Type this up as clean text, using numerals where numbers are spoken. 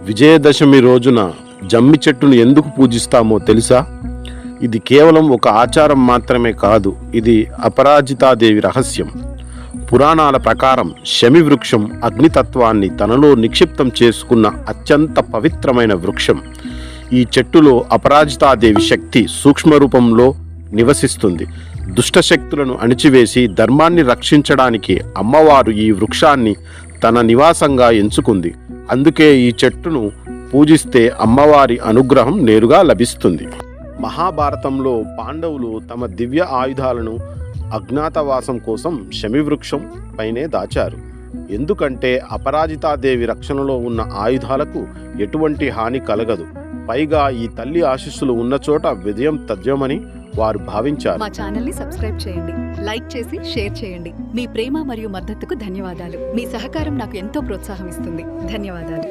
విజయదశమి రోజున జమ్మి చెట్టును ఎందుకు పూజిస్తామో తెలుసా? ఇది కేవలం ఒక ఆచారం మాత్రమే కాదు, ఇది అపరాజితాదేవి రహస్యం. పురాణాల ప్రకారం శమి వృక్షం అగ్నితత్వాన్ని తనలో నిక్షిప్తం చేసుకున్న అత్యంత పవిత్రమైన వృక్షం. ఈ చెట్టులో అపరాజితాదేవి శక్తి సూక్ష్మ రూపంలో నివసిస్తుంది. దుష్టశక్తులను అణిచివేసి ధర్మాన్ని రక్షించడానికి అమ్మవారు ఈ వృక్షాన్ని తన నివాసంగా ఎంచుకుంది. అందుకే ఈ చెట్టును పూజిస్తే అమ్మవారి అనుగ్రహం నేరుగా లభిస్తుంది. మహాభారతంలో పాండవులు తమ దివ్య ఆయుధాలను అజ్ఞాతవాసం కోసం శమివృక్షం పైనే దాచారు. ఎందుకంటే అపరాజితాదేవి రక్షణలో ఉన్న ఆయుధాలకు ఎటువంటి హాని కలగదు. పైగా ఈ తల్లి ఆశీస్సులు ఉన్న చోట విజయం తథ్యమని వారు భావించారు. మా ఛానల్ ని సబ్స్క్రైబ్ చేయండి, లైక్ చేసి షేర్ చేయండి. మీ ప్రేమ మరియు మద్దతుకు ధన్యవాదాలు. మీ సహకారం నాకు ఎంతో ప్రోత్సాహం ఇస్తుంది. ధన్యవాదాలు.